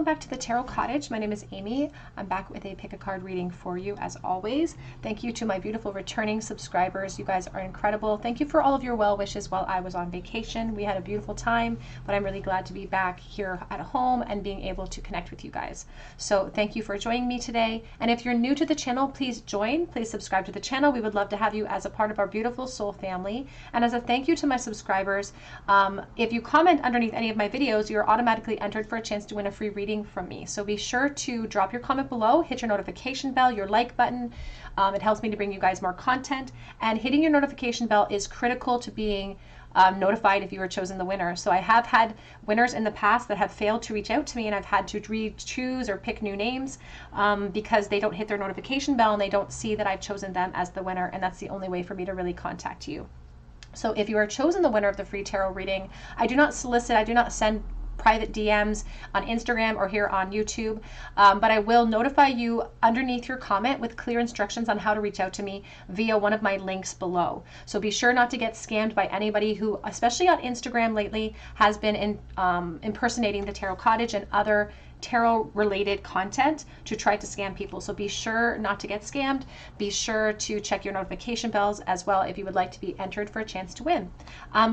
back to the Tarot Cottage. My name is Amy. I'm back with a pick a card reading for you as always. Thank you to my beautiful returning subscribers. You guys are incredible. Thank you for all of your well wishes while I was on vacation. We had a beautiful time, but I'm really glad to be back here at home and being able to connect with you guys. So thank you for joining me today. And if you're new to the channel, please join. Please subscribe to the channel. We would love to have you as a part of our beautiful soul family. And as a thank you to my subscribers, if you comment underneath any of my videos, you're automatically entered for a chance to win a free reading from me. So be sure to drop your comment below, hit your notification bell, your like button. It helps me to bring you guys more content, and hitting your notification bell is critical to being notified if you were chosen the winner. So I have had winners in the past that have failed to reach out to me, and I've had to choose or pick new names because they don't hit their notification bell and they don't see that I've chosen them as the winner, and that's the only way for me to really contact you. So if you are chosen the winner of the free tarot reading, I do not solicit, I do not send private DMs on Instagram or here on YouTube, but I will notify you underneath your comment with clear instructions on how to reach out to me via one of my links below. So be sure not to get scammed by anybody who, especially on Instagram lately, has been impersonating the Tarot Cottage and other tarot related content to try to scam people. So be sure not to get scammed. Be sure to check your notification bells as well if you would like to be entered for a chance to win.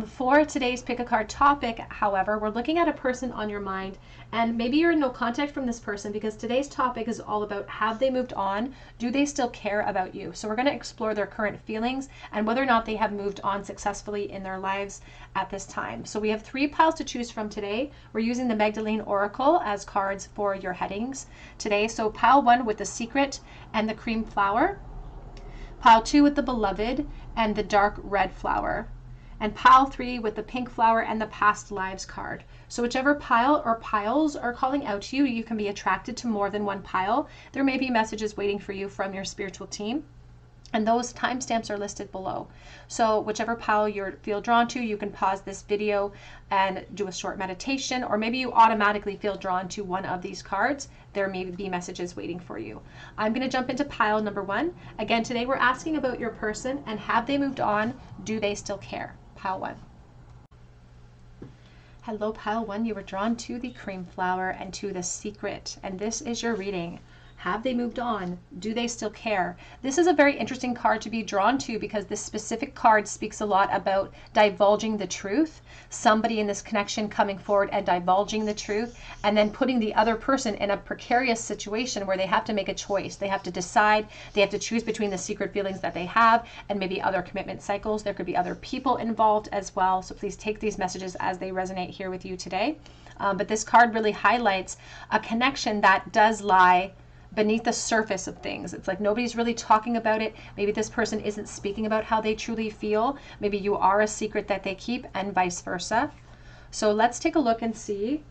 For today's pick a card topic, however, we're looking at a person on your mind, and maybe you're in no contact from this person because today's topic is all about, have they moved on? Do they still care about you? So we're going to explore their current feelings and whether or not they have moved on successfully in their lives at this time. So we have 3 piles to choose from today. We're using the Magdalene Oracle as cards for your headings today. So pile 1 with the Secret and the Cream Flower, pile 2 with the Beloved and the Dark Red Flower, and pile 3 with the Pink Flower and the Past Lives card. So whichever pile or piles are calling out to you, you can be attracted to more than one pile. There may be messages waiting for you from your spiritual team, and those timestamps are listed below. So whichever pile you feel drawn to, you can pause this video and do a short meditation, or maybe you automatically feel drawn to one of these cards. There may be messages waiting for you. I'm going to jump into pile number 1. Again, today we're asking about your person and have they moved on? Do they still care? Pile 1. Hello, pile 1. You were drawn to the Cream Flower and to the Secret, and this is your reading. Have they moved on? Do they still care? This is a very interesting card to be drawn to because this specific card speaks a lot about divulging the truth. Somebody in this connection coming forward and divulging the truth, and then putting the other person in a precarious situation where they have to make a choice. They have to decide. They have to choose between the secret feelings that they have and maybe other commitment cycles. There could be other people involved as well. So please take these messages as they resonate here with you today. But this card really highlights a connection that does lie beneath the surface of things. It's like nobody's really talking about it. Maybe this person isn't speaking about how they truly feel. Maybe you are a secret that they keep, and vice versa. So let's take a look and see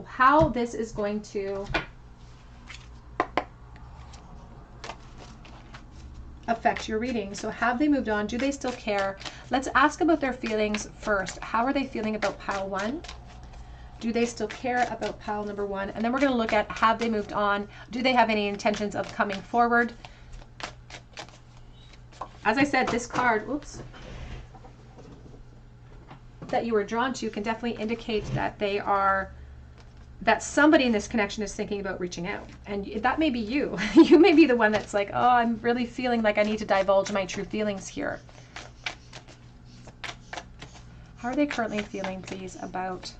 how this is going to affect your reading. So have they moved on? Do they still care? Let's ask about their feelings first. How are they feeling about pile 1? Do they still care about pile number 1? And then we're going to look at, have they moved on? Do they have any intentions of coming forward? As I said, this card, that you were drawn to can definitely indicate that that somebody in this connection is thinking about reaching out. And that may be you. You may be the one that's like, oh, I'm really feeling like I need to divulge my true feelings here. How are they currently feeling, please, about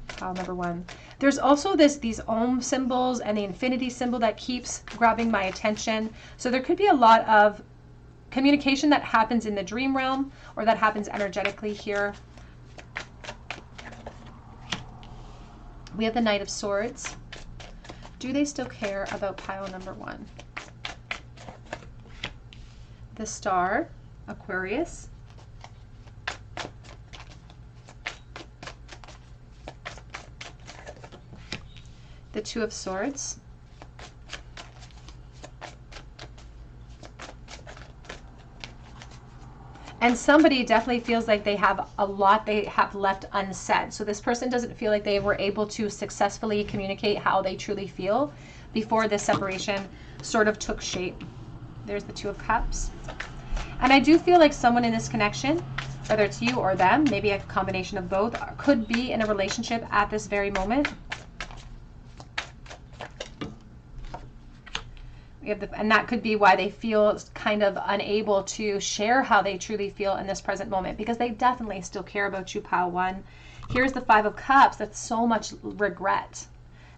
pile number 1? There's also these Om symbols and the infinity symbol that keeps grabbing my attention. So there could be a lot of communication that happens in the dream realm or that happens energetically here. We have the Knight of Swords. Do they still care about pile number 1? The Star, Aquarius. The Two of Swords. And somebody definitely feels like they have a lot they have left unsaid. So this person doesn't feel like they were able to successfully communicate how they truly feel before this separation sort of took shape. There's the Two of Cups. And I do feel like someone in this connection, whether it's you or them, maybe a combination of both, could be in a relationship at this very moment. We have and that could be why they feel kind of unable to share how they truly feel in this present moment, because they definitely still care about you, pile one. Here's the Five of Cups. That's so much regret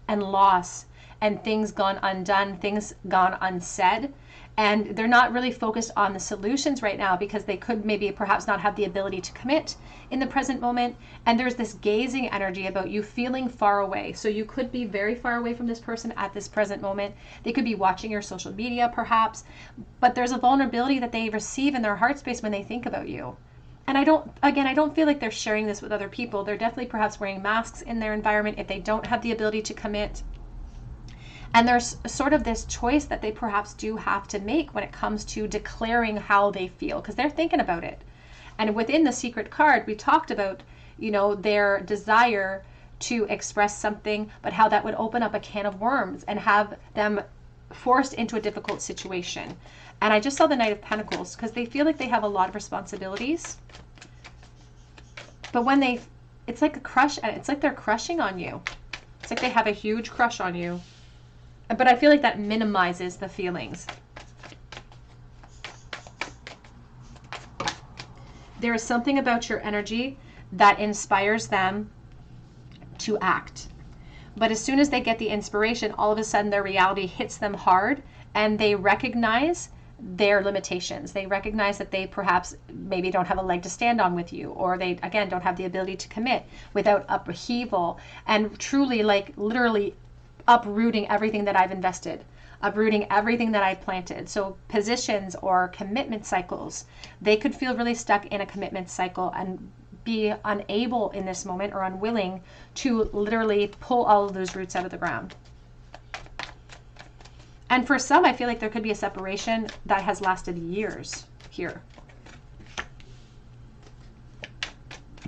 and loss and things gone undone, things gone unsaid. And they're not really focused on the solutions right now because they could maybe perhaps not have the ability to commit in the present moment. And there's this gazing energy about you feeling far away. So you could be very far away from this person at this present moment. They could be watching your social media perhaps, but there's a vulnerability that they receive in their heart space when they think about you. And I don't feel like they're sharing this with other people. They're definitely perhaps wearing masks in their environment if they don't have the ability to commit. And there's sort of this choice that they perhaps do have to make when it comes to declaring how they feel, because they're thinking about it. And within the secret card, we talked about, their desire to express something, but how that would open up a can of worms and have them forced into a difficult situation. And I just saw the Knight of Pentacles because they feel like they have a lot of responsibilities. But when it's like a crush, and it's like they're crushing on you. It's like they have a huge crush on you. But I feel like that minimizes the feelings. There is something about your energy that inspires them to act. But as soon as they get the inspiration, all of a sudden their reality hits them hard and they recognize their limitations. They recognize that they perhaps maybe don't have a leg to stand on with you, or they, again, don't have the ability to commit without upheaval and truly, like, literally uprooting everything that I've invested, uprooting everything that I've planted. So positions or commitment cycles, they could feel really stuck in a commitment cycle and be unable in this moment or unwilling to literally pull all of those roots out of the ground. And for some, I feel like there could be a separation that has lasted years here.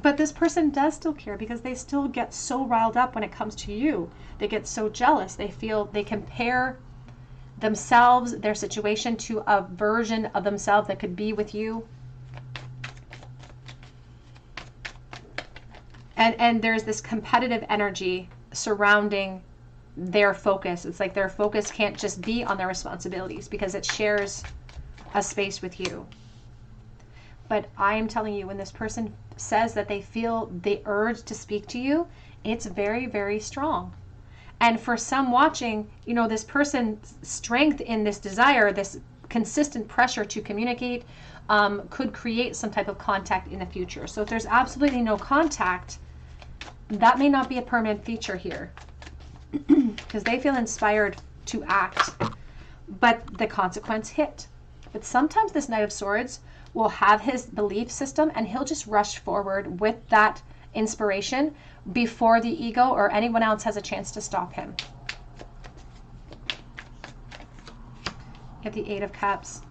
But this person does still care because they still get so riled up when it comes to you. They get so jealous. They feel they compare themselves, their situation, to a version of themselves that could be with you. And there's this competitive energy surrounding their focus. It's like their focus can't just be on their responsibilities because it shares a space with you. But I am telling you, when this person says that they feel the urge to speak to you, it's very, very strong. And for some watching, this person's strength in this desire, this consistent pressure to communicate, could create some type of contact in the future. So if there's absolutely no contact, that may not be a permanent feature here because they feel inspired to act, but the consequence hit. But sometimes this Knight of Swords will have his belief system and he'll just rush forward with that inspiration before the ego or anyone else has a chance to stop him. Get the Eight of Cups.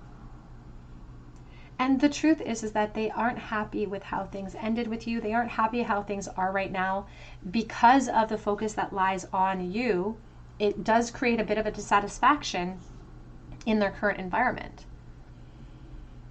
And the truth is that they aren't happy with how things ended with you. They aren't happy how things are right now. Because of the focus that lies on you, it does create a bit of a dissatisfaction in their current environment.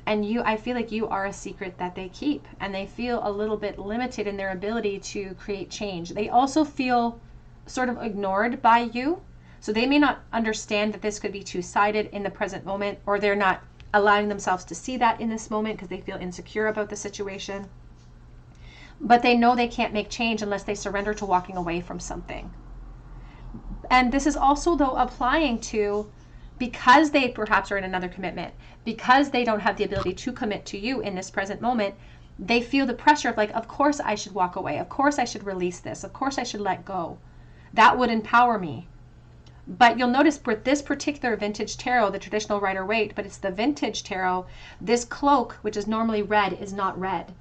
And I feel like you are a secret that they keep, and they feel a little bit limited in their ability to create change. They also feel sort of ignored by you. So they may not understand that this could be two-sided in the present moment, or they're not allowing themselves to see that in this moment because they feel insecure about the situation. But they know they can't make change unless they surrender to walking away from something. And this is also, though, applying to, because they perhaps are in another commitment, because they don't have the ability to commit to you in this present moment, they feel the pressure of, like, of course I should walk away. Of course I should release this. Of course I should let go. That would empower me. But you'll notice with this particular vintage tarot, the traditional Rider-Waite, but it's the vintage tarot, this cloak, which is normally red, is not red.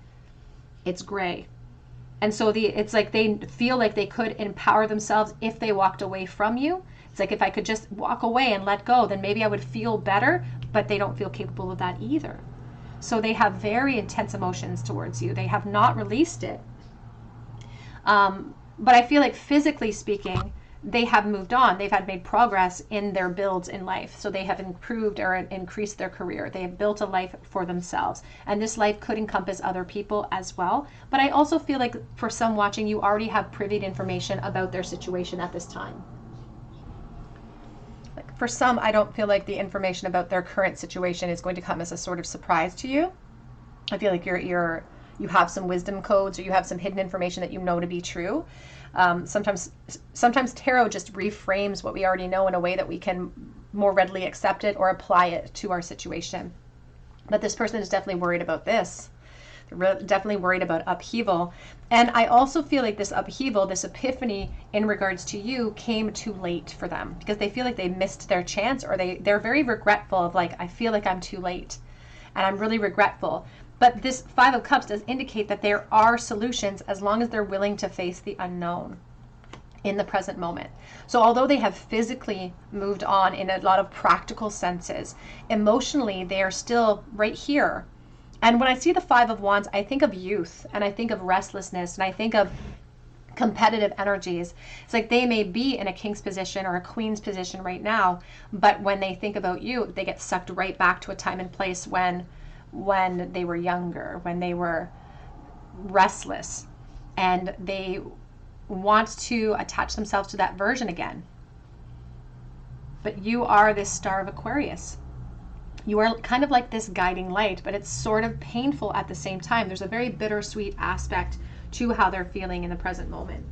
It's gray. And so it's like they feel like they could empower themselves if they walked away from you. It's like, if I could just walk away and let go, then maybe I would feel better, but they don't feel capable of that either. So they have very intense emotions towards you. They have not released it. But I feel like, physically speaking, they have moved on. They've had made progress in their builds in life. So they have improved or increased their career. They have built a life for themselves. And this life could encompass other people as well. But I also feel like for some watching, you already have privy information about their situation at this time. for some, I don't feel like the information about their current situation is going to come as a sort of surprise to you. I feel like you have some wisdom codes, or you have some hidden information that you know to be true. Sometimes tarot just reframes what we already know in a way that we can more readily accept it or apply it to our situation. But this person is definitely worried about this. They're definitely worried about upheaval. And I also feel like this upheaval, this epiphany in regards to you, came too late for them, because they feel like they missed their chance, or they're very regretful of like, I feel like I'm too late and I'm really regretful. But this Five of Cups does indicate that there are solutions as long as they're willing to face the unknown in the present moment. So although they have physically moved on in a lot of practical senses, emotionally they are still right here. And when I see the Five of Wands, I think of youth, and I think of restlessness, and I think of competitive energies. It's like they may be in a king's position or a queen's position right now, but when they think about you, they get sucked right back to a time and place when they were younger, when they were restless, and they want to attach themselves to that version again. But you are this star of Aquarius. You are kind of like this guiding light, but it's sort of painful at the same time. There's a very bittersweet aspect to how they're feeling in the present moment.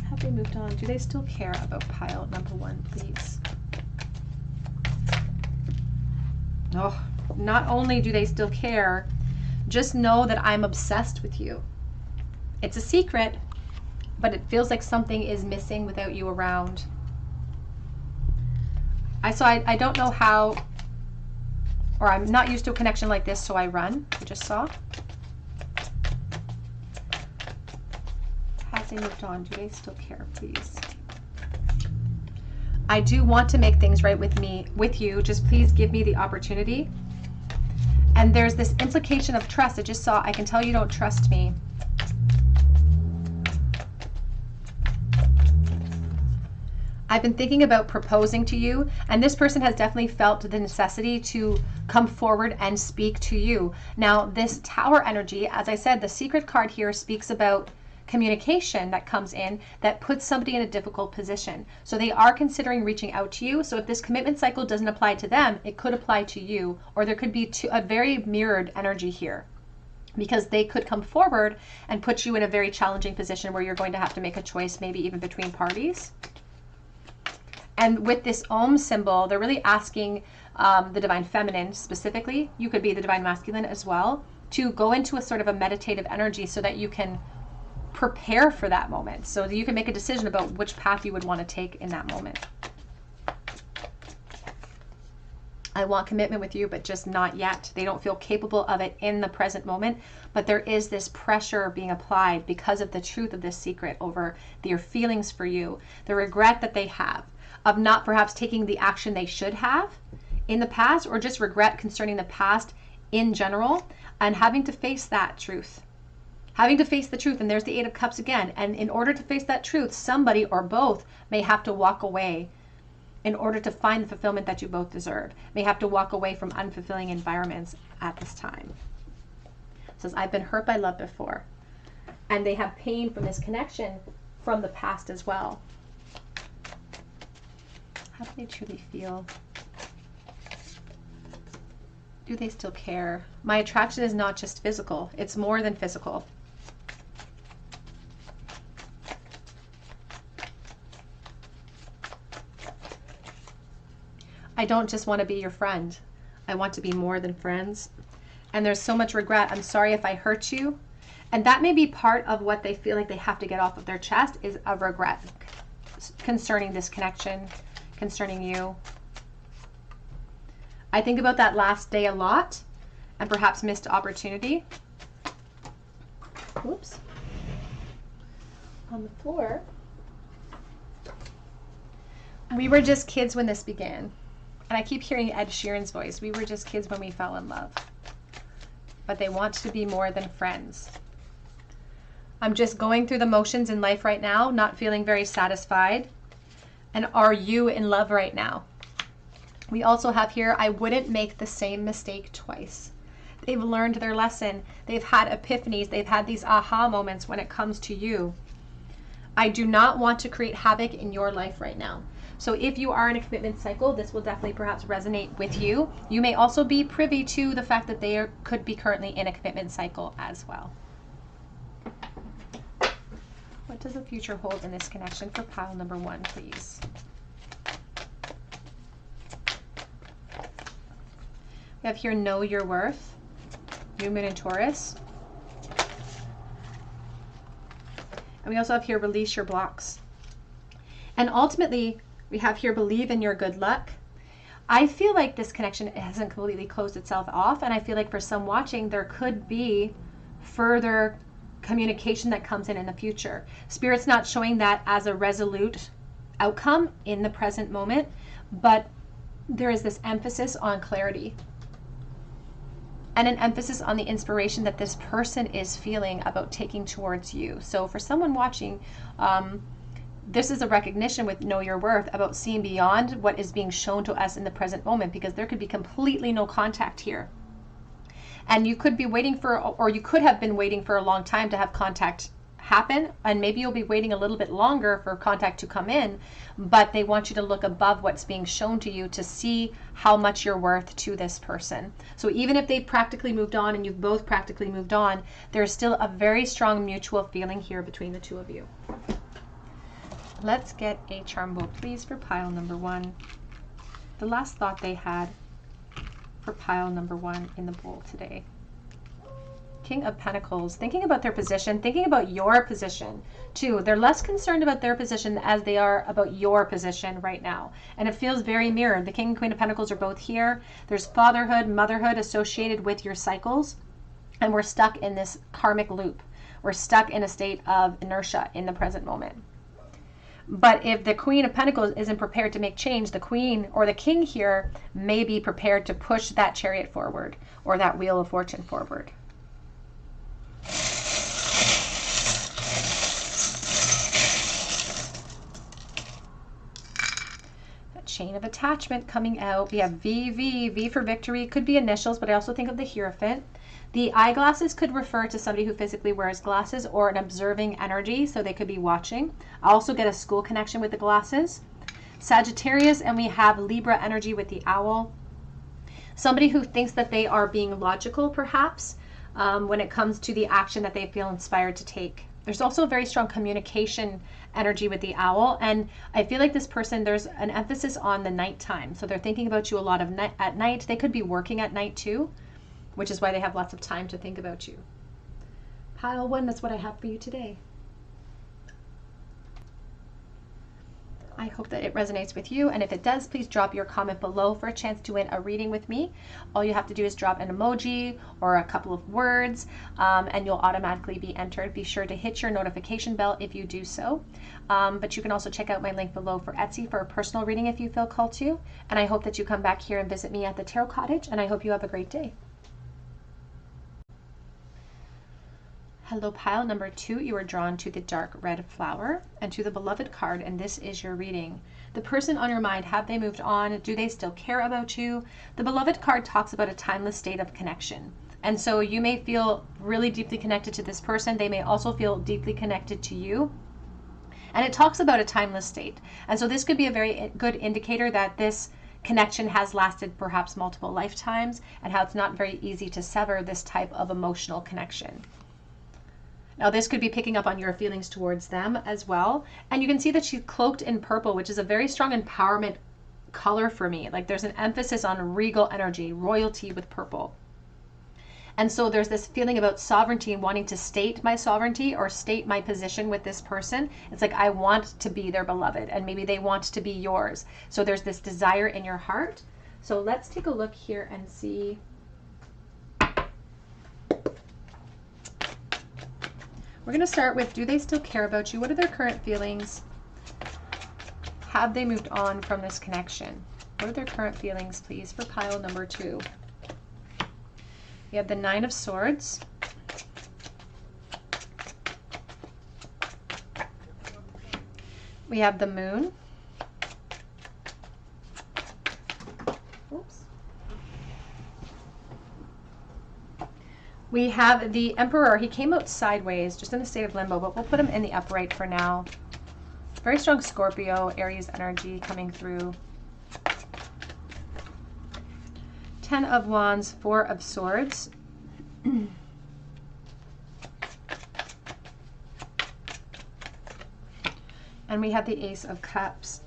Have they moved on? Do they still care about pile number one, please? Oh, not only do they still care, just know that I'm obsessed with you. It's a secret, but it feels like something is missing without you around. I don't know how, or I'm not used to a connection like this, so I run. I just saw. Have they moved on? Do they still care, please? I do want to make things right with you. Just please give me the opportunity. And there's this implication of trust. I just saw, I can tell you don't trust me. I've been thinking about proposing to you, and this person has definitely felt the necessity to come forward and speak to you. Now, this Tower energy, as I said, the secret card here speaks about communication that comes in that puts somebody in a difficult position. So they are considering reaching out to you. So if this commitment cycle doesn't apply to them, it could apply to you, or there could be a very mirrored energy here, because they could come forward and put you in a very challenging position where you're going to have to make a choice, maybe even between parties. And with this Om symbol, they're really asking the Divine Feminine specifically, you could be the Divine Masculine as well, to go into a sort of a meditative energy so that you can prepare for that moment, so that you can make a decision about which path you would want to take in that moment. I want commitment with you, but just not yet. They don't feel capable of it in the present moment, but there is this pressure being applied because of the truth of this secret over their feelings for you, the regret that they have of not perhaps taking the action they should have in the past, or just regret concerning the past in general, and having to face that truth. Having to face the truth, and there's the Eight of Cups again. And in order to face that truth, somebody or both may have to walk away in order to find the fulfillment that you both deserve. May have to walk away from unfulfilling environments at this time. It says, I've been hurt by love before. And they have pain from this connection from the past as well. How do they truly feel? Do they still care? My attraction is not just physical. It's more than physical. I don't just want to be your friend. I want to be more than friends. And there's so much regret. I'm sorry if I hurt you. And that may be part of what they feel like they have to get off of their chest, is a regret concerning this connection, concerning you. I think about that last day a lot, and perhaps missed opportunity. Whoops. On the floor. We were just kids when this began. And I keep hearing Ed Sheeran's voice. We were just kids when we fell in love. But they want to be more than friends. I'm just going through the motions in life right now, not feeling very satisfied. And are you in love right now? We also have here, I wouldn't make the same mistake twice. They've learned their lesson. They've had epiphanies. They've had these aha moments when it comes to you. I do not want to create havoc in your life right now. So if you are in a commitment cycle, this will definitely perhaps resonate with you. You may also be privy to the fact that they could be currently in a commitment cycle as well. What does the future hold in this connection for pile number 1, please? We have here, know your worth, New Moon in Taurus. And we also have here, release your blocks. And ultimately, we have here, believe in your good luck. I feel like this connection hasn't completely closed itself off. And I feel like for some watching, there could be further communication that comes in the future. Spirit's not showing that as a resolute outcome in the present moment, but there is this emphasis on clarity and an emphasis on the inspiration that this person is feeling about taking towards you. So for someone watching, this is a recognition with know your worth about seeing beyond what is being shown to us in the present moment, because there could be completely no contact here. And you could be waiting for, or you could have been waiting for a long time to have contact happen. And maybe you'll be waiting a little bit longer for contact to come in, but they want you to look above what's being shown to you to see how much you're worth to this person. So even if they practically moved on and you've both practically moved on, there's still a very strong mutual feeling here between the two of you. Let's get a charm bowl, please, for pile number 1. The last thought they had for pile number 1 in the bowl today. King of Pentacles, thinking about their position, thinking about your position too. They're less concerned about their position as they are about your position right now. And it feels very mirrored. The King and Queen of Pentacles are both here. There's fatherhood, motherhood associated with your cycles. And we're stuck in this karmic loop. We're stuck in a state of inertia in the present moment. But if the Queen of Pentacles isn't prepared to make change, the Queen or the King here may be prepared to push that Chariot forward or that Wheel of Fortune forward. That Chain of Attachment coming out. We have V for victory. Could be initials, but I also think of the Hierophant. The eyeglasses could refer to somebody who physically wears glasses or an observing energy, so they could be watching. I also get a school connection with the glasses. Sagittarius, and we have Libra energy with the owl. Somebody who thinks that they are being logical, perhaps, when it comes to the action that they feel inspired to take. There's also a very strong communication energy with the owl, and I feel like this person, there's an emphasis on the nighttime. So they're thinking about you a lot at night. They could be working at night too, which is why they have lots of time to think about you. Pile 1, that's what I have for you today. I hope that it resonates with you, and if it does, please drop your comment below for a chance to win a reading with me. All you have to do is drop an emoji or a couple of words, and you'll automatically be entered. Be sure to hit your notification bell if you do so. But you can also check out my link below for Etsy for a personal reading if you feel called to. And I hope that you come back here and visit me at the Tarot Cottage, and I hope you have a great day. Hello, pile number 2, you are drawn to the dark red flower and to the beloved card, and this is your reading. The person on your mind, have they moved on? Do they still care about you? The beloved card talks about a timeless state of connection. And so you may feel really deeply connected to this person. They may also feel deeply connected to you. And it talks about a timeless state. And so this could be a very good indicator that this connection has lasted perhaps multiple lifetimes, and how it's not very easy to sever this type of emotional connection. Now this could be picking up on your feelings towards them as well. And you can see that she's cloaked in purple, which is a very strong empowerment color for me. Like there's an emphasis on regal energy, royalty with purple. And so there's this feeling about sovereignty and wanting to state my sovereignty or state my position with this person. It's like I want to be their beloved, and maybe they want to be yours. So there's this desire in your heart. So let's take a look here and see. We're going to start with, do they still care about you? What are their current feelings? Have they moved on from this connection? What are their current feelings, please, for pile number 2? We have the 9 of Swords. We have the Moon. Oops. We have the Emperor. He came out sideways, just in a state of limbo, but we'll put him in the upright for now. Very strong Scorpio, Aries energy coming through. 10 of Wands, 4 of Swords. And we have the Ace of Cups.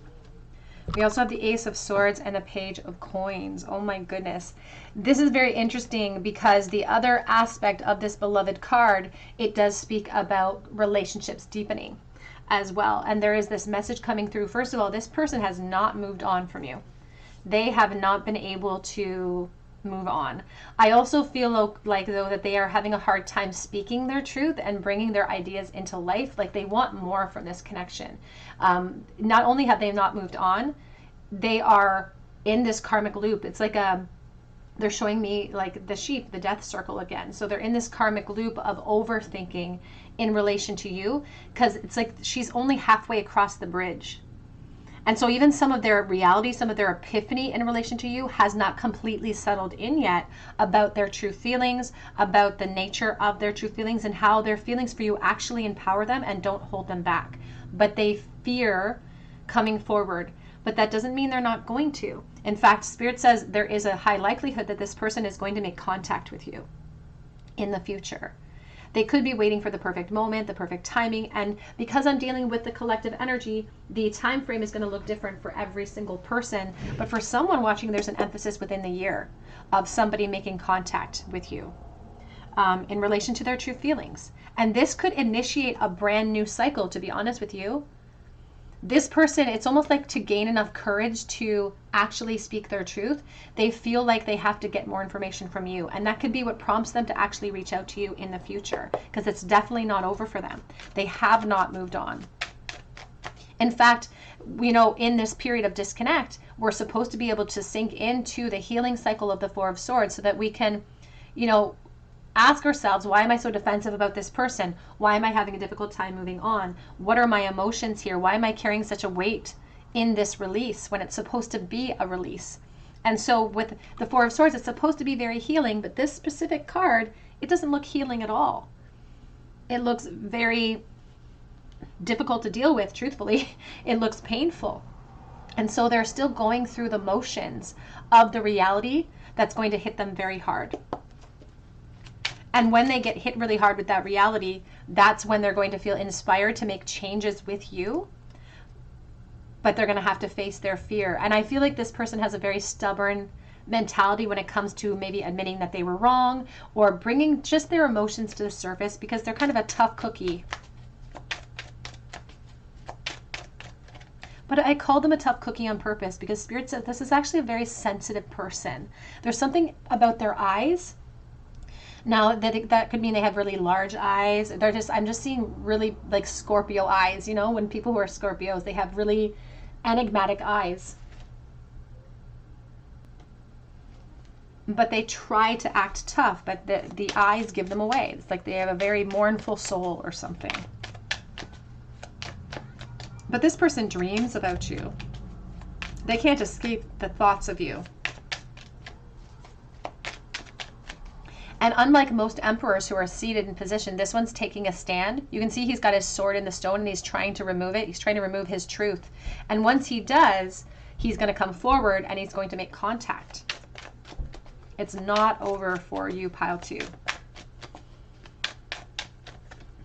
We also have the Ace of Swords and the Page of Coins. Oh my goodness. This is very interesting because the other aspect of this beloved card, it does speak about relationships deepening as well. And there is this message coming through. First of all, this person has not moved on from you. They have not been able to move on. I also feel like though that they are having a hard time speaking their truth and bringing their ideas into life. Like they want more from this connection. Not only have they not moved on, they are in this karmic loop. It's like they're showing me like the sheep, the death circle again. So they're in this karmic loop of overthinking in relation to you, because it's like she's only halfway across the bridge. And so even some of their reality, some of their epiphany in relation to you has not completely settled in yet about their true feelings, about the nature of their true feelings, and how their feelings for you actually empower them and don't hold them back. But they fear coming forward. But that doesn't mean they're not going to. In fact, Spirit says there is a high likelihood that this person is going to make contact with you in the future. They could be waiting for the perfect moment, the perfect timing, and because I'm dealing with the collective energy, the time frame is going to look different for every single person. But for someone watching, there's an emphasis within the year of somebody making contact with you in relation to their true feelings. And this could initiate a brand new cycle, to be honest with you. This person, it's almost like to gain enough courage to actually speak their truth, they feel like they have to get more information from you. And that could be what prompts them to actually reach out to you in the future, because it's definitely not over for them. They have not moved on. In fact, you know, in this period of disconnect, we're supposed to be able to sink into the healing cycle of the Four of Swords so that we can, you know, ask ourselves, why am I so defensive about this person? Why am I having a difficult time moving on? What are my emotions here? Why am I carrying such a weight in this release when it's supposed to be a release? And so with the Four of Swords, it's supposed to be very healing, but this specific card, it doesn't look healing at all. It looks very difficult to deal with, truthfully. It looks painful. And so they're still going through the motions of the reality that's going to hit them very hard. And when they get hit really hard with that reality, that's when they're going to feel inspired to make changes with you. But they're going to have to face their fear. And I feel like this person has a very stubborn mentality when it comes to maybe admitting that they were wrong or bringing just their emotions to the surface, because they're kind of a tough cookie. But I call them a tough cookie on purpose because Spirit said this is actually a very sensitive person. There's something about their eyes. Now that could mean they have really large eyes. I'm just seeing really like Scorpio eyes, you know, when people who are Scorpios, they have really enigmatic eyes. But they try to act tough, but the eyes give them away. It's like they have a very mournful soul or something. But this person dreams about you. They can't escape the thoughts of you. And unlike most emperors who are seated in position, this one's taking a stand. You can see he's got his sword in the stone and he's trying to remove it. He's trying to remove his truth. And once he does, he's going to come forward and he's going to make contact. It's not over for you, pile 2.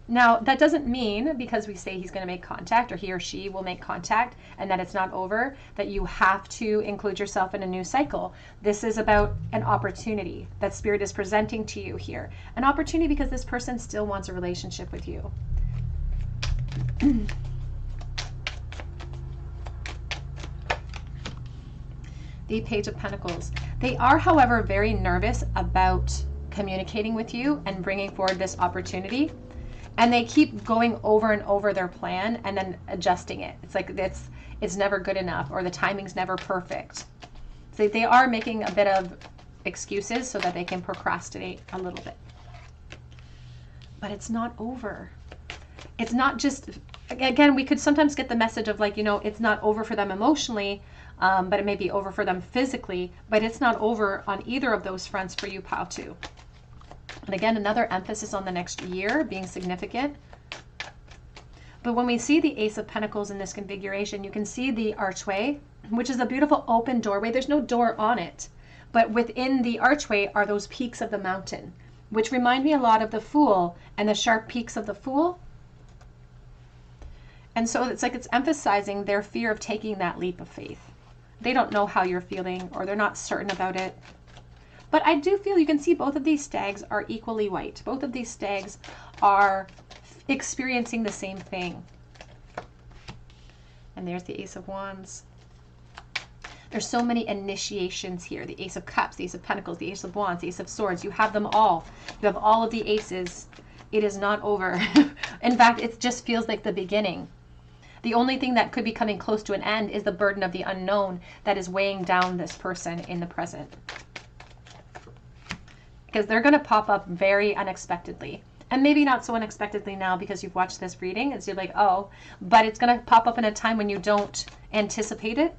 Now, that doesn't mean because we say he's going to make contact or he or she will make contact and that it's not over, that you have to include yourself in a new cycle. This is about an opportunity that Spirit is presenting to you here. An opportunity because this person still wants a relationship with you. The Page of Pentacles. They are, however, very nervous about communicating with you and bringing forward this opportunity. And they keep going over and over their plan and then adjusting it. It's like it's never good enough or the timing's never perfect. So they are making a bit of excuses so that they can procrastinate a little bit. But it's not over. It's not just, again, we could sometimes get the message of like, you know, it's not over for them emotionally, but it may be over for them physically, but it's not over on either of those fronts for you, pile 2. And again, another emphasis on the next year being significant. But when we see the Ace of Pentacles in this configuration, you can see the archway, which is a beautiful open doorway. There's no door on it, but within the archway are those peaks of the mountain, which remind me a lot of the Fool and the sharp peaks of the Fool. And so it's like it's emphasizing their fear of taking that leap of faith. They don't know how you're feeling, or they're not certain about it. But I do feel you can see both of these stags are equally white. Both of these stags are experiencing the same thing. And there's the Ace of Wands. There's so many initiations here. The Ace of Cups, the Ace of Pentacles, the Ace of Wands, the Ace of Swords. You have them all. You have all of the aces. It is not over. In fact, it just feels like the beginning. The only thing that could be coming close to an end is the burden of the unknown that is weighing down this person in the present. Because they're going to pop up very unexpectedly. And maybe not so unexpectedly now because you've watched this reading. It's you're like, oh, but it's going to pop up in a time when you don't anticipate it.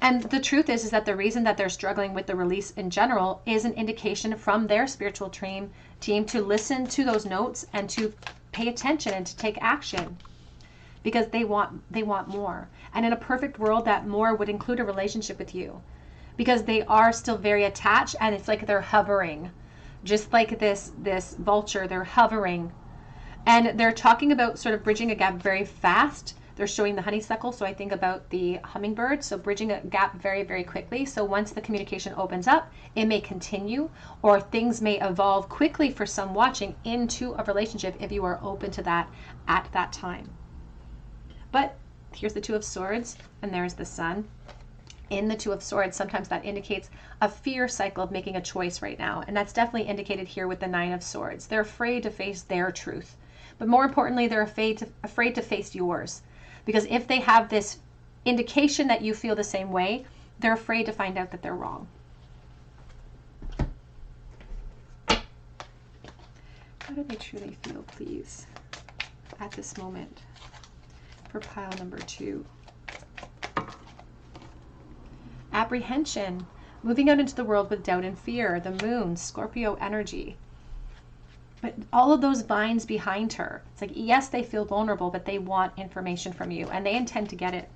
And the truth is that the reason that they're struggling with the release in general is an indication from their spiritual team to listen to those notes and to pay attention and to take action, because they want more. And in a perfect world, that more would include a relationship with you, because they are still very attached, and it's like they're hovering. Just like this vulture, they're hovering. And they're talking about sort of bridging a gap very fast. They're showing the honeysuckle, so I think about the hummingbird. So bridging a gap very, very quickly. So once the communication opens up, it may continue, or things may evolve quickly for some watching into a relationship if you are open to that at that time. But here's the Two of Swords, and there's the Sun. In the Two of Swords, sometimes that indicates a fear cycle of making a choice right now. And that's definitely indicated here with the Nine of Swords. They're afraid to face their truth. But more importantly, they're afraid to face yours. Because if they have this indication that you feel the same way, they're afraid to find out that they're wrong. How do they truly feel, please, at this moment for pile number 2? Apprehension, moving out into the world with doubt and fear, the Moon, Scorpio energy. But all of those vines behind her, it's like, yes, they feel vulnerable, but they want information from you, and they intend to get it.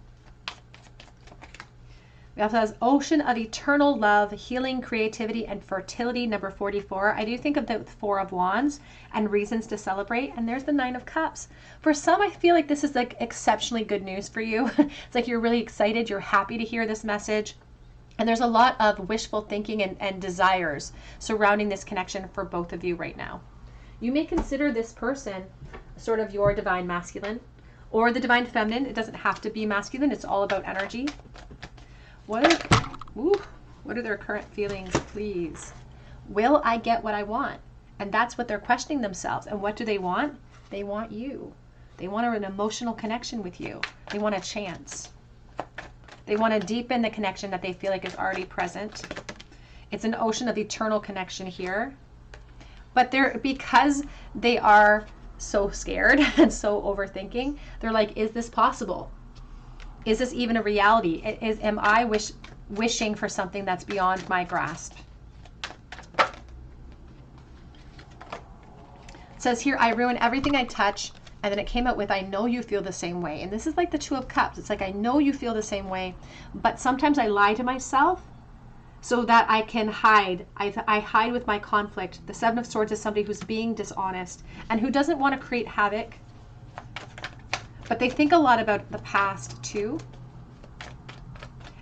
We also have Ocean of Eternal Love, Healing, Creativity, and Fertility, number 44. I do think of the Four of Wands and reasons to celebrate, and there's the Nine of Cups. For some, I feel like this is like exceptionally good news for you. It's like you're really excited, you're happy to hear this message. And there's a lot of wishful thinking and desires surrounding this connection for both of you right now. You may consider this person sort of your divine masculine or the divine feminine. It doesn't have to be masculine. It's all about energy. What are their current feelings, please? Will I get what I want? And that's what they're questioning themselves. And what do they want? They want you. They want an emotional connection with you. They want a chance. They want to deepen the connection that they feel like is already present. It's an ocean of eternal connection here. But because they are so scared and so overthinking, they're like, is this possible? Is this even a reality? Am I wishing for something that's beyond my grasp? It says here, I ruin everything I touch. And then it came out with, I know you feel the same way. And this is like the Two of Cups. It's like, I know you feel the same way, but sometimes I lie to myself so that I can hide. I hide with my conflict. The Seven of Swords is somebody who's being dishonest and who doesn't want to create havoc. But they think a lot about the past too.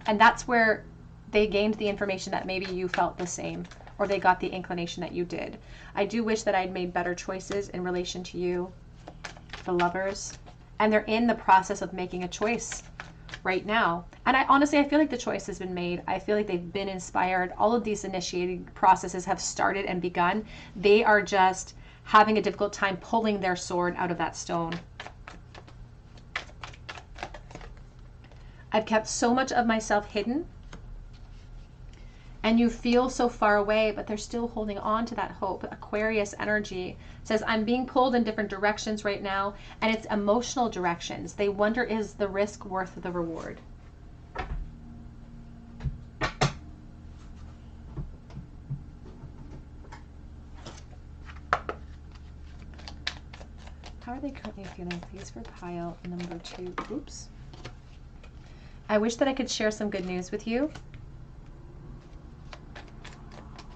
And that's where they gained the information that maybe you felt the same, or they got the inclination that you did. I do wish that I'd made better choices in relation to you. The Lovers, and they're in the process of making a choice right now. And I feel like the choice has been made. I feel like they've been inspired. All of these initiating processes have started and begun. They are just having a difficult time pulling their sword out of that stone. I've kept so much of myself hidden. And you feel so far away, but they're still holding on to that hope. Aquarius energy says, I'm being pulled in different directions right now, and it's emotional directions. They wonder, is the risk worth the reward? How are they currently feeling, please, for pile number 2? Oops. I wish that I could share some good news with you.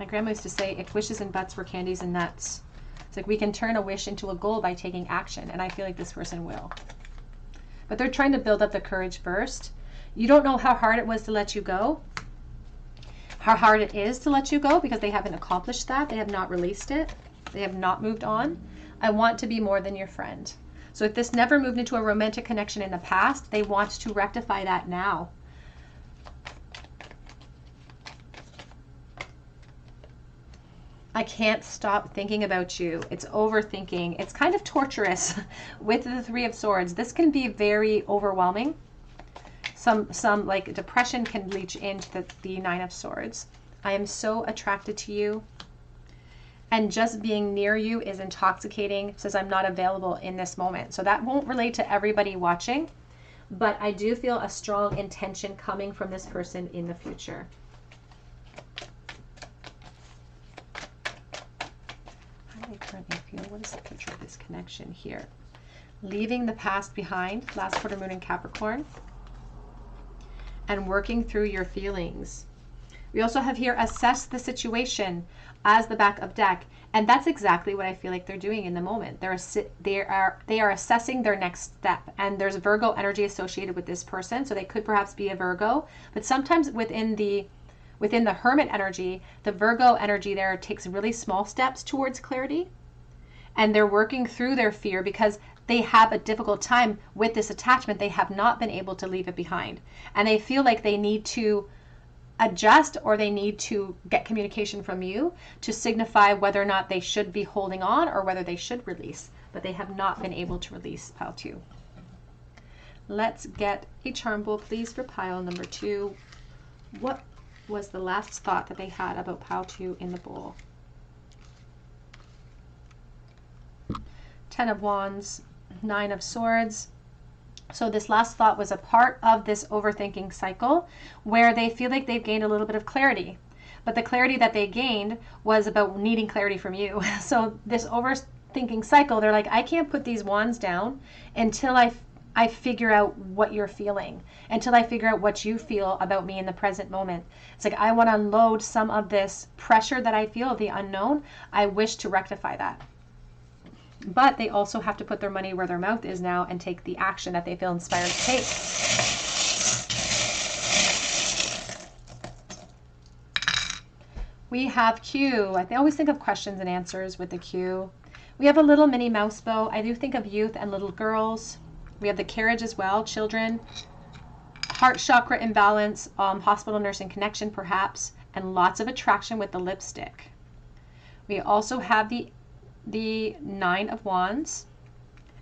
My grandma used to say, if wishes and buts were candies and nuts. It's like we can turn a wish into a goal by taking action, and I feel like this person will. But they're trying to build up the courage first. You don't know how hard it was to let you go, how hard it is to let you go, because they haven't accomplished that. They have not released it. They have not moved on. I want to be more than your friend. So if this never moved into a romantic connection in the past, they want to rectify that now. I can't stop thinking about you. It's overthinking. It's kind of torturous with the 3 of Swords. This can be very overwhelming. Some like depression can leach into the 9 of Swords. I am so attracted to you. And just being near you is intoxicating. It says I'm not available in this moment. So that won't relate to everybody watching. But I do feel a strong intention coming from this person in the future. I currently feel, what is the picture of this connection here? Leaving the past behind, last quarter moon in Capricorn, and working through your feelings. We also have here assess the situation as the back of deck, and that's exactly what I feel like they're doing in the moment. They are assessing their next step, and there's Virgo energy associated with this person, so they could perhaps be a Virgo, but sometimes within the Hermit energy, the Virgo energy there takes really small steps towards clarity, and they're working through their fear because they have a difficult time with this attachment. They have not been able to leave it behind, and they feel like they need to adjust, or they need to get communication from you to signify whether or not they should be holding on or whether they should release, but they have not been able to release pile 2. Let's get a charm bowl, please, for pile number 2. What was the last thought that they had about pile 2 in the bowl? 10 of Wands, 9 of Swords. So this last thought was a part of this overthinking cycle where they feel like they've gained a little bit of clarity. But the clarity that they gained was about needing clarity from you. So this overthinking cycle, they're like, I can't put these wands down until I figure out what you're feeling, until I figure out what you feel about me in the present moment. It's like I want to unload some of this pressure that I feel of the unknown. I wish to rectify that. But they also have to put their money where their mouth is now and take the action that they feel inspired to take. We have Q. I always think of questions and answers with the Q. We have a little mini mouse bow. I do think of youth and little girls. We have the carriage as well, children. Heart chakra imbalance, hospital nursing connection perhaps, and lots of attraction with the lipstick. We also have the 9 of Wands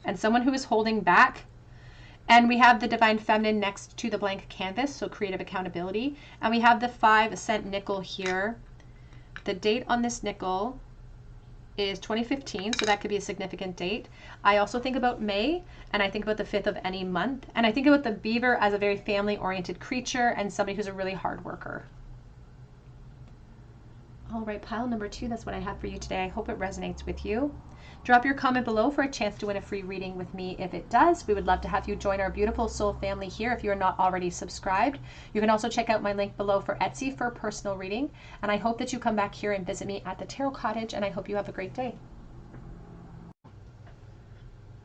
and someone who is holding back, and we have the divine feminine next to the blank canvas, so creative accountability, and we have the 5-cent nickel here. The date on this nickel is 2015, so that could be a significant date. I also think about May, and I think about the 5th of any month, and I think about the beaver as a very family oriented creature and somebody who's a really hard worker. All right, pile number 2, that's what I have for you today. I hope it resonates with you. Drop your comment below for a chance to win a free reading with me if it does. We would love to have you join our beautiful soul family here if you're not already subscribed. You can also check out my link below for Etsy for a personal reading. And I hope that you come back here and visit me at the Tarot Cottage, and I hope you have a great day.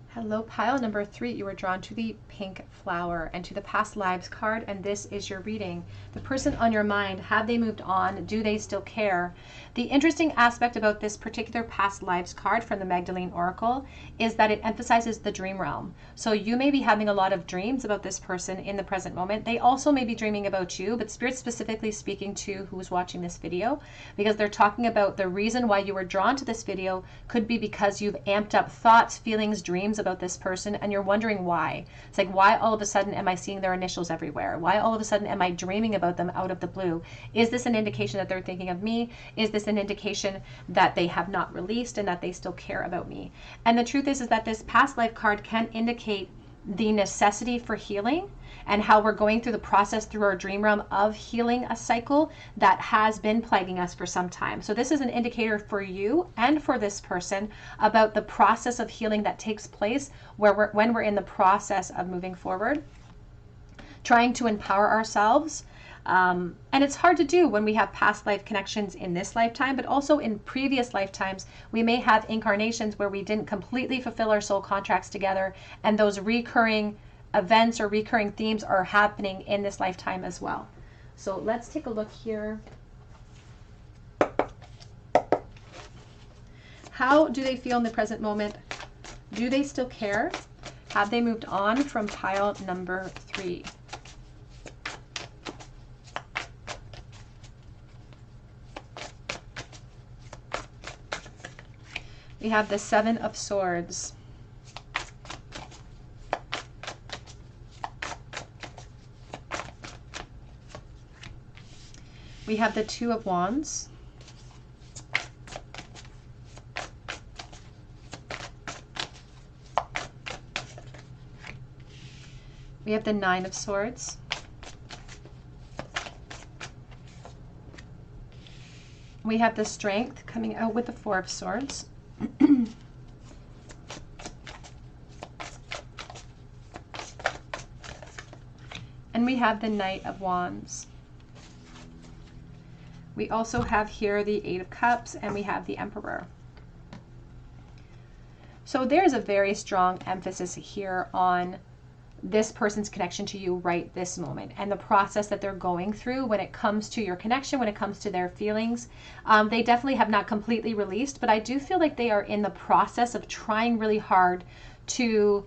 Hello, pile number 3. You were drawn to the pink flower and to the past lives card, and this is your reading. The person on your mind, have they moved on? Do they still care? The interesting aspect about this particular past lives card from the Magdalene Oracle is that it emphasizes the dream realm. So you may be having a lot of dreams about this person in the present moment. They also may be dreaming about you, but Spirit's specifically speaking to who's watching this video, because they're talking about the reason why you were drawn to this video could be because you've amped up thoughts, feelings, dreams about this person, and you're wondering why. It's like, why all of a sudden am I seeing their initials everywhere? Why all of a sudden am I dreaming about them out of the blue? Is this an indication that they're thinking of me? Is this an indication that they have not released and that they still care about me? And the truth is that this past life card can indicate the necessity for healing and how we're going through the process through our dream realm of healing a cycle that has been plaguing us for some time. So this is an indicator for you and for this person about the process of healing that takes place when we're in the process of moving forward, trying to empower ourselves. And it's hard to do when we have past life connections in this lifetime, but also in previous lifetimes, we may have incarnations where we didn't completely fulfill our soul contracts together, and those recurring events or recurring themes are happening in this lifetime as well. So let's take a look here. How do they feel in the present moment? Do they still care? Have they moved on from pile number 3? We have the 7 of Swords. We have the 2 of Wands. We have the 9 of Swords. We have the Strength coming out with the 4 of Swords. And we have the Knight of Wands. We also have here the 8 of Cups, and we have the Emperor. So there's a very strong emphasis here on this person's connection to you right this moment and the process that they're going through when it comes to your connection, when it comes to their feelings. They definitely have not completely released, but I do feel like they are in the process of trying really hard to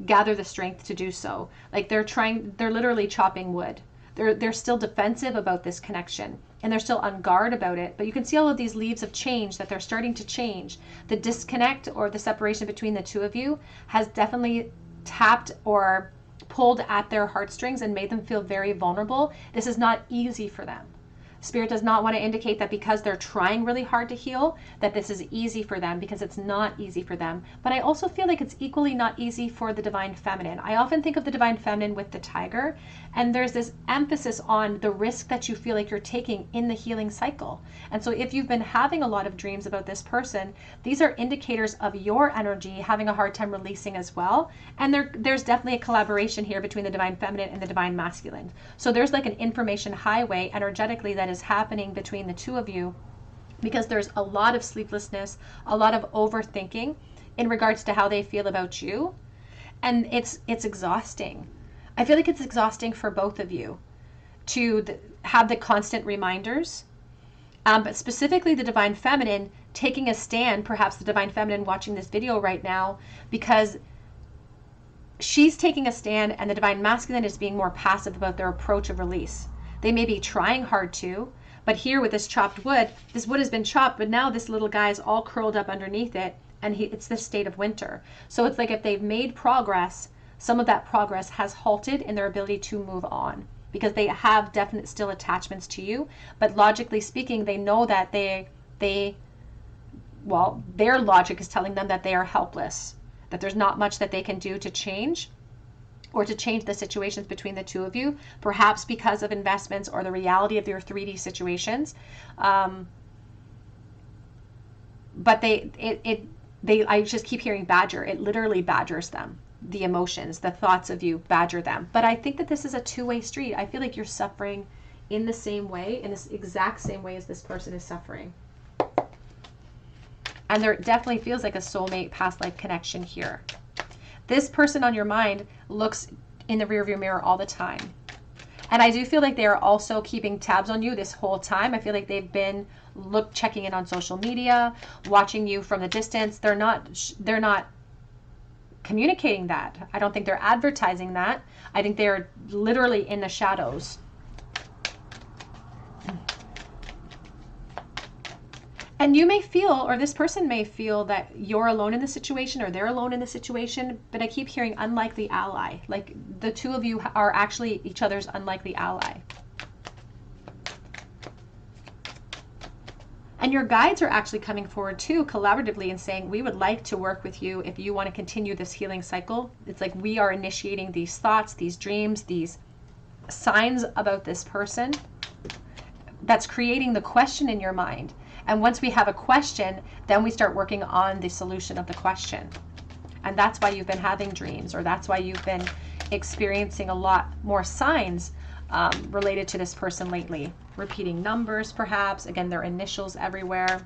gather the strength to do so. Like they're literally chopping wood. They're still defensive about this connection, and they're still on guard about it. But you can see all of these leaves of change that they're starting to change. The disconnect or the separation between the two of you has definitely tapped or pulled at their heartstrings and made them feel very vulnerable. This is not easy for them. Spirit does not want to indicate that because they're trying really hard to heal, that this is easy for them, because it's not easy for them. But I also feel like it's equally not easy for the Divine Feminine. I often think of the Divine Feminine with the tiger, and there's this emphasis on the risk that you feel like you're taking in the healing cycle. And so if you've been having a lot of dreams about this person, these are indicators of your energy having a hard time releasing as well. And there's definitely a collaboration here between the Divine Feminine and the Divine Masculine. So there's like an information highway energetically that is happening between the two of you, because there's a lot of sleeplessness, a lot of overthinking in regards to how they feel about you, and it's exhausting. I feel like it's exhausting for both of you to have the constant reminders, but specifically the Divine Feminine taking a stand, perhaps the Divine Feminine watching this video right now, because she's taking a stand and the Divine Masculine is being more passive about their approach of release. They may be trying hard to, but here with this chopped wood, this wood has been chopped, but now this little guy is all curled up underneath it, and it's this state of winter. So it's like if they've made progress, some of that progress has halted in their ability to move on, because they have definite still attachments to you. But logically speaking, they know that their logic is telling them that they are helpless, that there's not much that they can do to change or to change the situations between the two of you, perhaps because of investments or the reality of your 3D situations. But I just keep hearing badger. It literally badgers them. The emotions, the thoughts of you badger them. But I think that this is a two-way street. I feel like you're suffering in the same way, in this exact same way as this person is suffering. And there definitely feels like a soulmate past life connection here. This person on your mind looks in the rearview mirror all the time. And I do feel like they are also keeping tabs on you this whole time. I feel like they've been checking in on social media, watching you from the distance. They're not communicating that. I don't think they're advertising that. I think they're literally in the shadows. And you may feel, or this person may feel, that you're alone in the situation or they're alone in the situation, but I keep hearing unlikely ally. Like the two of you are actually each other's unlikely ally. And your guides are actually coming forward too, collaboratively, and saying, we would like to work with you if you want to continue this healing cycle. It's like we are initiating these thoughts, these dreams, these signs about this person that's creating the question in your mind. And once we have a question, then we start working on the solution of the question. And that's why you've been having dreams, or that's why you've been experiencing a lot more signs related to this person lately. Repeating numbers, perhaps. Again, their initials everywhere.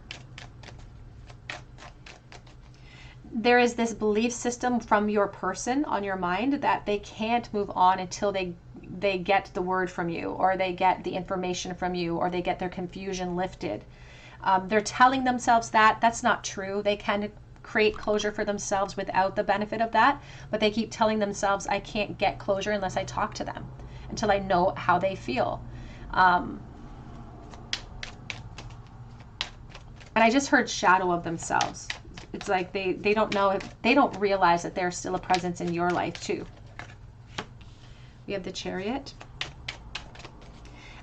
There is this belief system from your person on your mind that they can't move on until they get the word from you, or they get the information from you, or they get their confusion lifted. They're telling themselves that. That's not true. They can create closure for themselves without the benefit of that, but they keep telling themselves, I can't get closure unless I talk to them, until I know how they feel. And I just heard shadow of themselves. It's like they don't know, they don't realize that they're still a presence in your life too. We have the Chariot.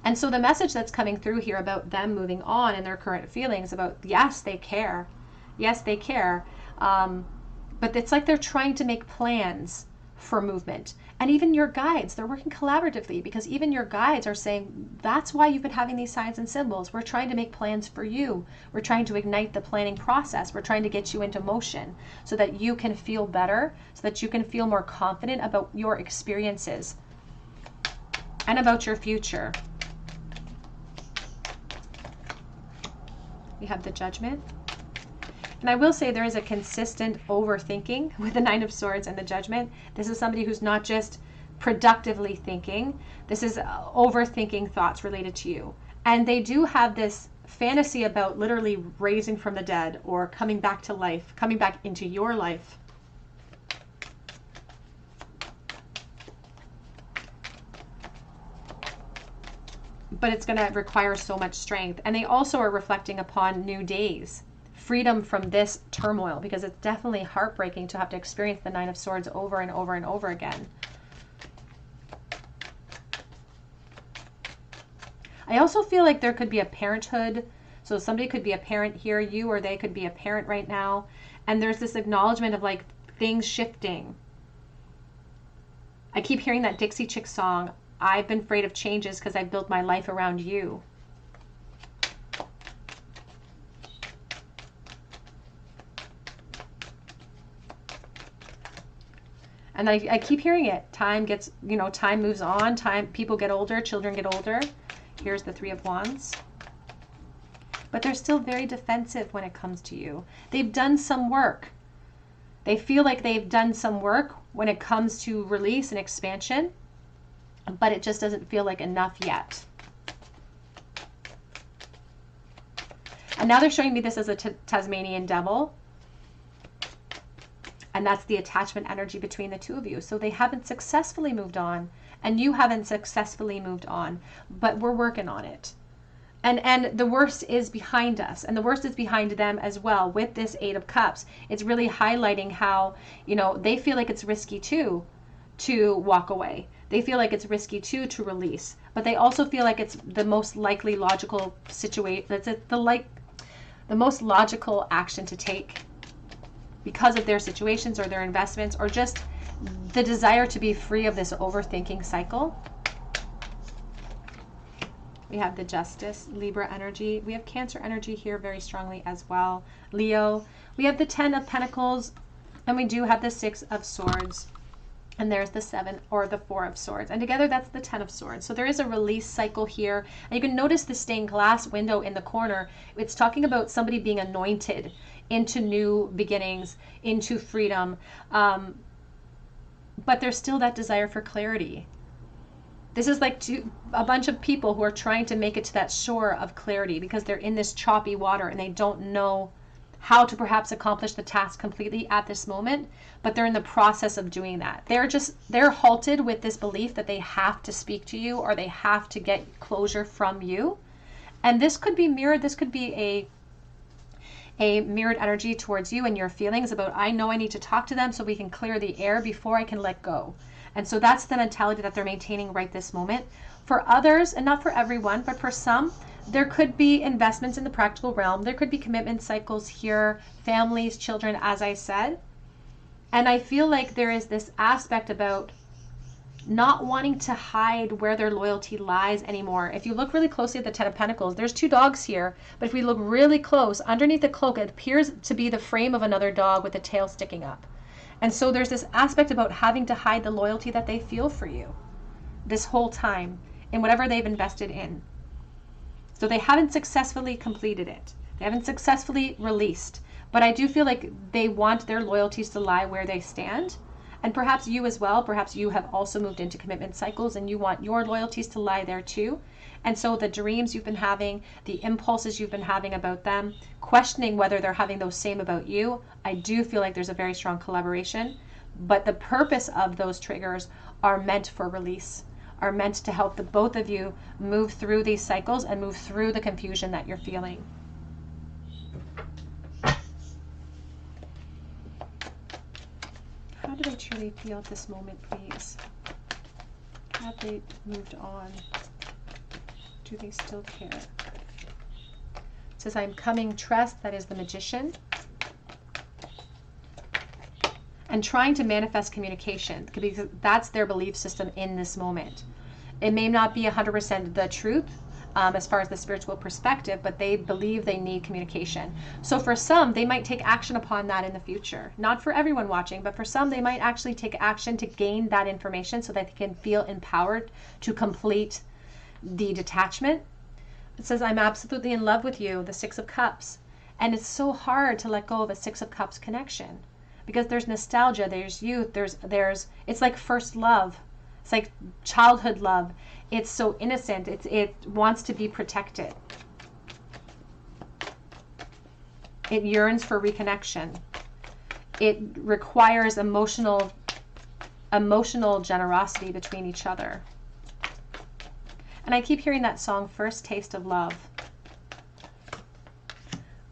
And so the message that's coming through here about them moving on and their current feelings about, yes, they care. Yes, they care. But it's like they're trying to make plans for movement. And even your guides, they're working collaboratively, because even your guides are saying, that's why you've been having these signs and symbols. We're trying to make plans for you. We're trying to ignite the planning process. We're trying to get you into motion so that you can feel better, so that you can feel more confident about your experiences and about your future. We have the Judgment. And I will say there is a consistent overthinking with the Nine of Swords and the Judgment. This is somebody who's not just productively thinking. This is overthinking thoughts related to you. And they do have this fantasy about literally raising from the dead, or coming back to life, coming back into your life. But it's going to require so much strength. And they also are reflecting upon new days. Freedom from this turmoil, because it's definitely heartbreaking to have to experience the Nine of Swords over and over and over again. I also feel like there could be a parenthood. So somebody could be a parent here, you or they could be a parent right now. And there's this acknowledgement of like things shifting. I keep hearing that Dixie Chick song, I've been afraid of changes because I built my life around you. And I keep hearing it. Time gets, time moves on. People get older, children get older. Here's the Three of Wands. But they're still very defensive when it comes to you. They've done some work. They feel like they've done some work when it comes to release and expansion, but it just doesn't feel like enough yet. And now they're showing me this as a Tasmanian devil. And that's the attachment energy between the two of you. So they haven't successfully moved on, and you haven't successfully moved on, but we're working on it. And the worst is behind us, and the worst is behind them as well. With this Eight of Cups, it's really highlighting how, they feel like it's risky too to walk away. They feel like it's risky too to release, but they also feel like it's the most likely logical situation. That's the most logical action to take, because of their situations or their investments, or just the desire to be free of this overthinking cycle. We have the Justice, Libra energy. We have Cancer energy here very strongly as well. Leo. We have the Ten of Pentacles, and we do have the Six of Swords. And there's the Seven or the Four of Swords. And together that's the Ten of Swords. So there is a release cycle here. And you can notice the stained glass window in the corner. It's talking about somebody being anointed into new beginnings, into freedom. But there's still that desire for clarity. This is like a bunch of people who are trying to make it to that shore of clarity, because they're in this choppy water and they don't know how to perhaps accomplish the task completely at this moment, but they're in the process of doing that. They're halted with this belief that they have to speak to you, or they have to get closure from you. And this could be mirrored. This could be a mirrored energy towards you and your feelings about, I know I need to talk to them so we can clear the air before I can let go. And so that's the mentality that they're maintaining right this moment. For others, and not for everyone, but for some, There could be investments in the practical realm. There could be commitment cycles here, families, children, as I said. And I feel like there is this aspect about not wanting to hide where their loyalty lies anymore. If you look really closely at the Ten of Pentacles, there's 2 dogs here, but if we look really close, underneath the cloak, it appears to be the frame of another dog with the tail sticking up. And so there's this aspect about having to hide the loyalty that they feel for you this whole time in whatever they've invested in. So they haven't successfully completed it. They haven't successfully released. But I do feel like they want their loyalties to lie where they stand. And perhaps you as well, perhaps you have also moved into commitment cycles and you want your loyalties to lie there too. And so the dreams you've been having, the impulses you've been having about them, questioning whether they're having those same about you, I do feel like there's a very strong collaboration. But the purpose of those triggers are meant for release, are meant to help the both of you move through these cycles and move through the confusion that you're feeling. How do they truly feel at this moment, please? Have they moved on? Do they still care? It says, I'm coming, trust, that is the Magician. And trying to manifest communication, because that's their belief system in this moment. It may not be 100% the truth as far as the spiritual perspective, but they believe they need communication. So for some, they might take action upon that in the future. Not for everyone watching, but for some, they might actually take action to gain that information so that they can feel empowered to complete the detachment. It says, I'm absolutely in love with you, the 6 of Cups. And it's so hard to let go of a 6 of Cups connection because there's nostalgia, there's youth, it's like first love. It's like childhood love. It's so innocent. It wants to be protected. It yearns for reconnection. It requires emotional generosity between each other. And I keep hearing that song, First Taste of Love.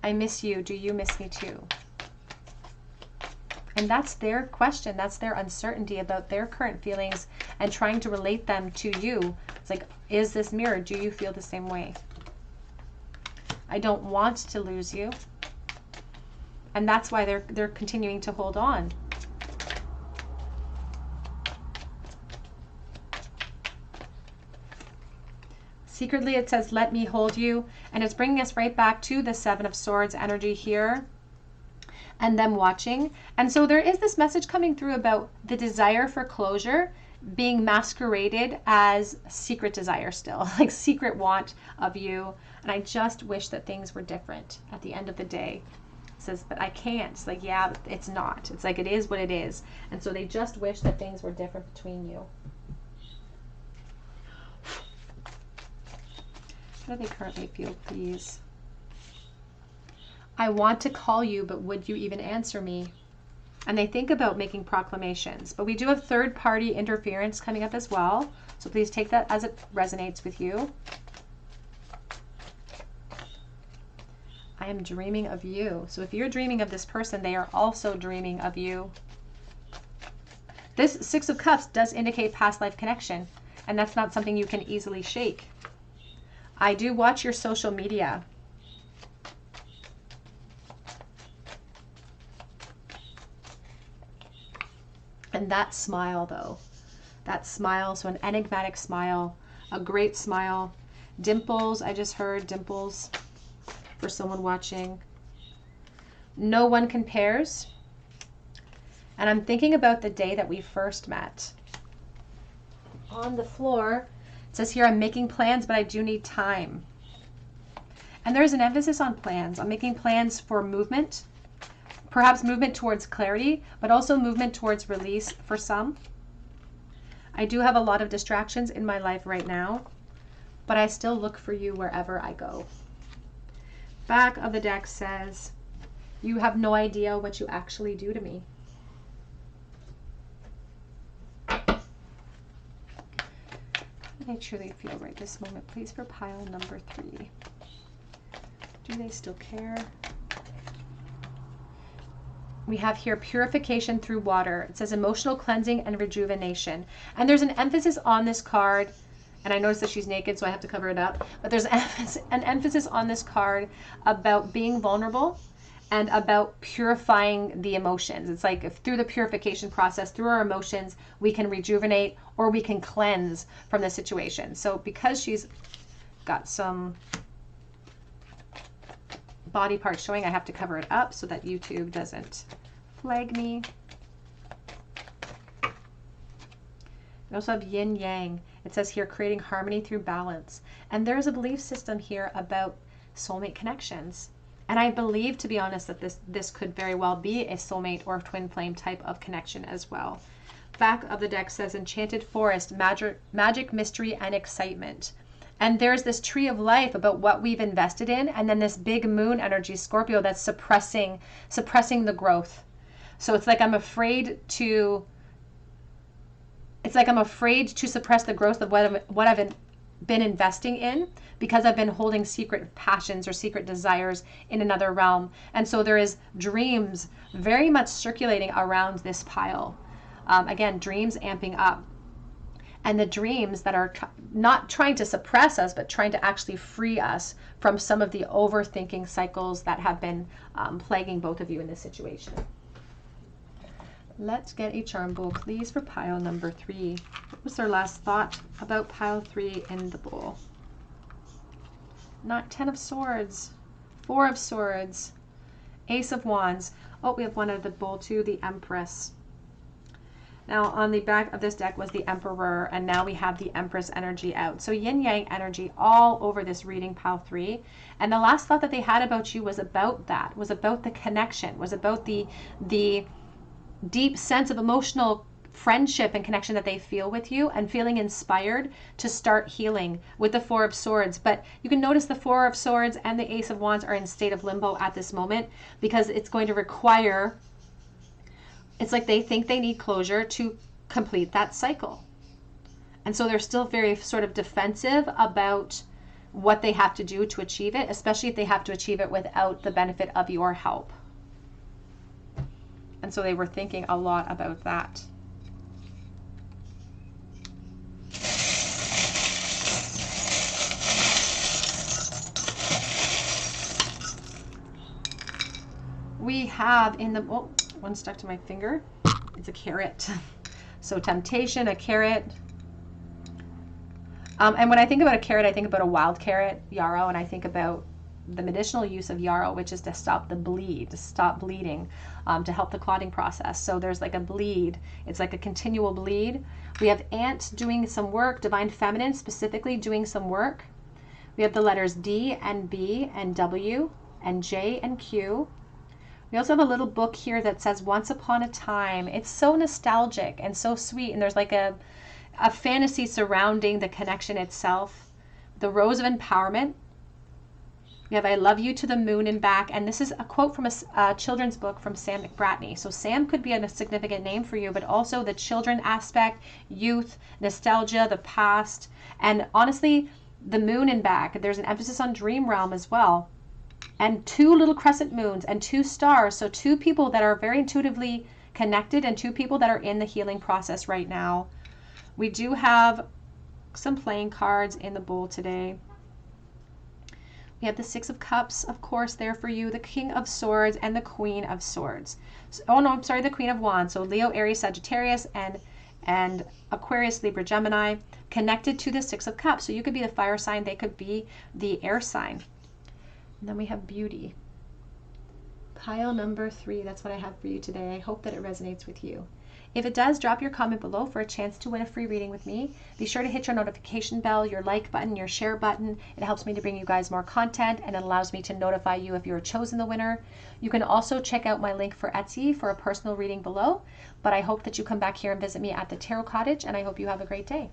I miss you. Do you miss me too? And that's their question. That's their uncertainty about their current feelings and trying to relate them to you. It's like, is this mirrored? Do you feel the same way? I don't want to lose you. And that's why they're continuing to hold on. Secretly, it says, let me hold you. And it's bringing us right back to the 7 of Swords energy here. And them watching. And so there is this message coming through about the desire for closure being masqueraded as secret desire still, like secret want of you. And I just wish that things were different at the end of the day. It says, but I can't. It's like, yeah, it's not. It's like, it is what it is. And so they just wish that things were different between you. How do they currently feel, please? I want to call you, but would you even answer me? And they think about making proclamations. But we do have third-party interference coming up as well. So please take that as it resonates with you. I am dreaming of you. So if you're dreaming of this person, they are also dreaming of you. This 6 of Cups does indicate past life connection. And that's not something you can easily shake. I do watch your social media. And that smile, though, that smile, so an enigmatic smile, a great smile, dimples, I just heard dimples for someone watching. No one compares. And I'm thinking about the day that we first met. On the floor, it says here, I'm making plans, but I do need time. And there's an emphasis on plans. I'm making plans for movement. Perhaps movement towards clarity, but also movement towards release for some. I do have a lot of distractions in my life right now, but I still look for you wherever I go. Back of the deck says, you have no idea what you actually do to me. How do they truly feel right this moment? Please for pile number 3. Do they still care? We have here purification through water. It says emotional cleansing and rejuvenation. And there's an emphasis on this card And I noticed that she's naked, so I have to cover it up. But there's an emphasis on this card about being vulnerable and about purifying the emotions. It's like if through the purification process, through our emotions, we can rejuvenate or we can cleanse from the situation. So because she's got some body parts showing, I have to cover it up so that YouTube doesn't flag me. We also have yin yang. It says here, creating harmony through balance. And there's a belief system here about soulmate connections. And I believe, to be honest, that this could very well be a soulmate or twin flame type of connection as well. Back of the deck says enchanted forest, magic, mystery, and excitement. And there's this tree of life about what we've invested in, and then this big moon energy, Scorpio, that's suppressing the growth. So it's like I'm afraid to suppress the growth of what I've been investing in, because I've been holding secret passions or secret desires in another realm. And so there is dreams very much circulating around this pile. Again, dreams amping up. And the dreams that are not trying to suppress us, but trying to actually free us from some of the overthinking cycles that have been plaguing both of you in this situation. Let's get a charm bowl, please, for pile number 3. What was their last thought about pile 3 in the bowl? Not 10 of Swords, 4 of Swords, Ace of Wands. Oh, we have one out of the bowl too, the Empress. Now on the back of this deck was the Emperor, and now we have the Empress energy out. So yin yang energy all over this reading, pile 3. And the last thought that they had about you was about that, was about the connection, was about the deep sense of emotional friendship and connection that they feel with you, and feeling inspired to start healing with the 4 of Swords. But you can notice the 4 of Swords and the Ace of Wands are in state of limbo at this moment, because it's going to require, it's like they think they need closure to complete that cycle. And so they're still very sort of defensive about what they have to do to achieve it, especially if they have to achieve it without the benefit of your help. And so they were thinking a lot about that. We have in the, oh, one stuck to my finger. It's a carrot. So temptation, a carrot. And when I think about a carrot, I think about a wild carrot, yarrow, and I think about the medicinal use of yarrow, which is to stop the bleed, to stop bleeding, to help the clotting process. So there's like a bleed. It's like a continual bleed. We have ant doing some work, divine feminine specifically doing some work. We have the letters D and B and W and J and Q. We also have a little book here that says Once Upon a Time. It's so nostalgic and so sweet, and there's like a fantasy surrounding the connection itself. The Rose of Empowerment. We have I Love You to the Moon and Back, and this is a quote from a children's book from Sam McBratney. So Sam could be a significant name for you, but also the children aspect, youth, nostalgia, the past, and honestly, the moon and back. There's an emphasis on dream realm as well. And 2 little crescent moons and 2 stars. So 2 people that are very intuitively connected and 2 people that are in the healing process right now. We do have some playing cards in the bowl today. We have the 6 of Cups, of course, there for you, the King of Swords, and the Queen of Swords. So, oh no, I'm sorry, the Queen of Wands. So Leo, Aries, Sagittarius, and Aquarius, Libra, Gemini, connected to the 6 of Cups. So you could be the fire sign, they could be the air sign. And then we have Beauty. Pile number 3, that's what I have for you today. I hope that it resonates with you. If it does, drop your comment below for a chance to win a free reading with me. Be sure to hit your notification bell, your like button, your share button. It helps me to bring you guys more content, and it allows me to notify you if you're chosen the winner. You can also check out my link for Etsy for a personal reading below. But I hope that you come back here and visit me at the Tarot Cottage, and I hope you have a great day.